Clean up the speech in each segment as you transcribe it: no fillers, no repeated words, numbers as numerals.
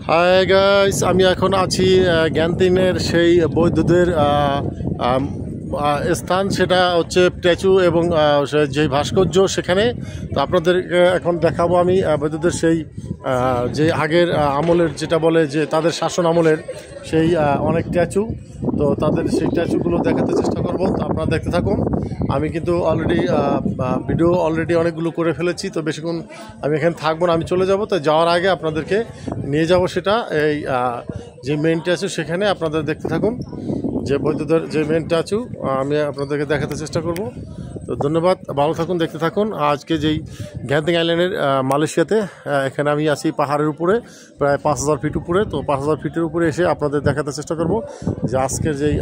Hi guys, আমি এখন আছি গ্যান্তিনের সেই বৌদ্ধদের স্থান, সেটা হচ্ছে স্ট্যাচু এবং যে ভাস্কর্য সেখানে। তো আপনাদের এখন দেখাবো আমি বৌদ্ধদের সেই যে আগের আমলের, যেটা বলে যে তাদের শাসন আমলের সেই অনেক স্ট্যাচু। তো তাদের সেই স্ট্যাচুগুলো দেখাতে চেষ্টা করব। তো আপনারা দেখতে থাকুন। আমি কিন্তু ভিডিও অলরেডি অনেকগুলো করে ফেলেছি, তো বেশিক্ষণ আমি এখানে থাকবো না, আমি চলে যাব। তো যাওয়ার আগে আপনাদেরকে নিয়ে যাব সেটা এই যে মেন স্ট্যাচু, সেখানে আপনাদের দেখতে থাকুন যে বৌদ্ধদের যে মেন স্ট্যাচু আমি আপনাদেরকে দেখাতে চেষ্টা করব। তো ধন্যবাদ, ভালো থাকুন, দেখতে থাকুন। আজকে যেই গ্যান্তিং আইল্যান্ডের মালয়েশিয়াতে, এখানে আমি আছি পাহাড়ের উপরে, প্রায় 5000 ফিট উপরে। তো 5000 ফিটের উপরে এসে আপনাদের দেখাতে চেষ্টা করব যে আজকের যেই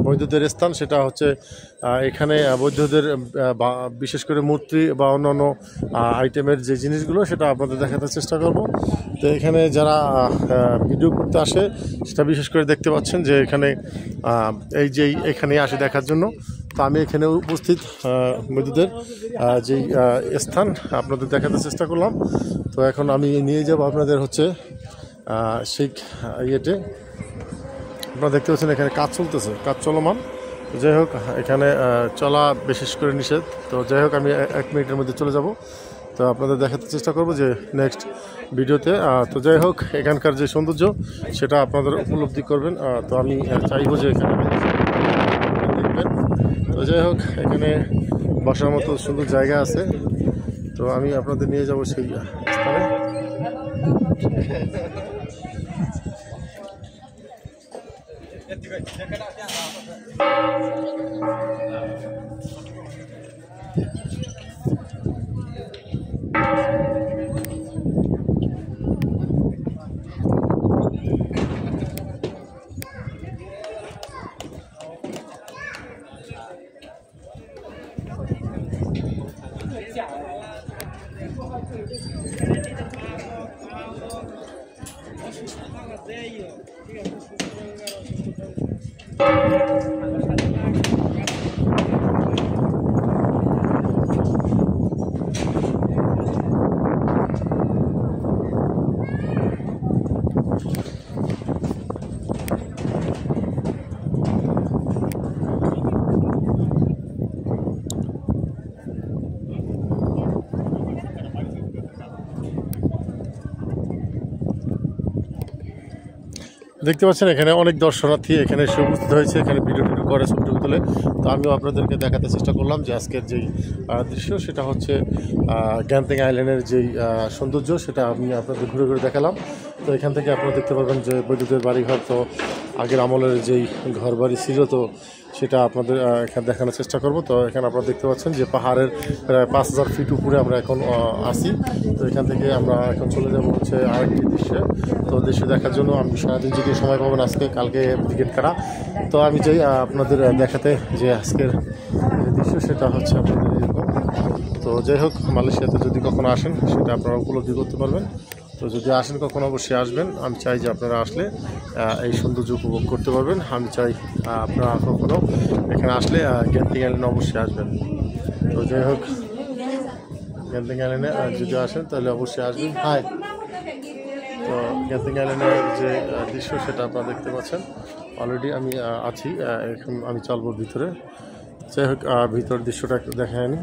বৌদ্ধদের স্থান, সেটা হচ্ছে এখানে বৌদ্ধদের বিশেষ করে মূর্তি বা অন্যান্য আইটেমের যে জিনিসগুলো, সেটা আপনাদের দেখাতে চেষ্টা করব। তো এখানে যারা ভিডিও করতে আসে, সেটা বিশেষ করে দেখতে পাচ্ছেন যে এখানে এই যেই এখানে আসে দেখার জন্য। তো আমি এখানে উপস্থিত বৌদ্ধদের যেই স্থান আপনাদের দেখাতে চেষ্টা করলাম। তো এখন আমি নিয়ে যাব আপনাদের হচ্ছে সেই ইয়েতে। আপনারা দেখতে পাচ্ছেন এখানে কাজ চলতেছে, কাজ চলমান। যাই হোক, এখানে চলা বিশেষ করে নিষেধ। তো যাই হোক, আমি 1 মিনিটের মধ্যে চলে যাব। তো আপনাদের দেখাতে চেষ্টা করব যে নেক্সট ভিডিওতে। তো যাই হোক, এখানকার যে সৌন্দর্য, সেটা আপনাদের উপলব্ধি করবেন। তো আমি চাইবো যে এখানে দেখবেন। তো যাই হোক, এখানে বসার মতো সুন্দর জায়গা আছে। তো আমি আপনাদের নিয়ে যাব সেই স্থানে। দেখতে পাচ্ছেন এখানে অনেক দর্শনার্থী এখানে এসে উপস্থিত হয়েছে, এখানে ভিডিও করে, ছবি তুলে। তো আমিও আপনাদেরকে দেখাতে চেষ্টা করলাম যে আজকের যেই দৃশ্য, সেটা হচ্ছে গ্যান্তিং আইল্যান্ডের যেই সৌন্দর্য, সেটা আমি আপনাদের ঘুরে ঘুরে দেখালাম। তো এখান থেকে আপনারা দেখতে পারবেন যে বৈদ্যুতিক বাড়িঘর, তো আগের আমলের যেই ঘর বাড়ি ছিল, তো সেটা আপনাদের এখানে দেখানোর চেষ্টা করব। তো এখানে আপনারা দেখতে পাচ্ছেন যে পাহাড়ের প্রায় 5000 ফিট উপরে আমরা এখন আসি। তো এখান থেকে আমরা এখন চলে যাব হচ্ছে আরেকটি দৃশ্যে। তো দৃশ্য দেখার জন্য আমি সারাদিন যদি সময় পাবেন, আজকে কালকে টিকিট কাটা। তো আমি চাই আপনাদের দেখাতে যে আজকের দৃশ্য, সেটা হচ্ছে আপনাদের এরকম। তো যাই হোক, মালয়েশিয়াতে যদি কখনো আসেন, সেটা আপনারা উপলব্ধি করতে পারবেন। তো যদি আসেন কখনো, অবশ্যই আসবেন। আমি চাই যে আপনারা আসলে এই সৌন্দর্য উপভোগ করতে পারবেন। আমি চাই আপনারা কখনো এখানে আসলে গ্যান্তিং আইল্যান্ডে অবশ্যই আসবেন। তো যাই হোক, গ্যান্তিং আইল্যান্ডে যদি আসেন তাহলে অবশ্যই আসবেন। হাই। তো গ্যান্তিং আইল্যান্ডের যে দৃশ্য, সেটা আপনারা দেখতে পাচ্ছেন। অলরেডি আমি আছি, এখন আমি চলবো ভিতরে। যাই হোক, ভিতরের দৃশ্যটা একটু দেখায়নি।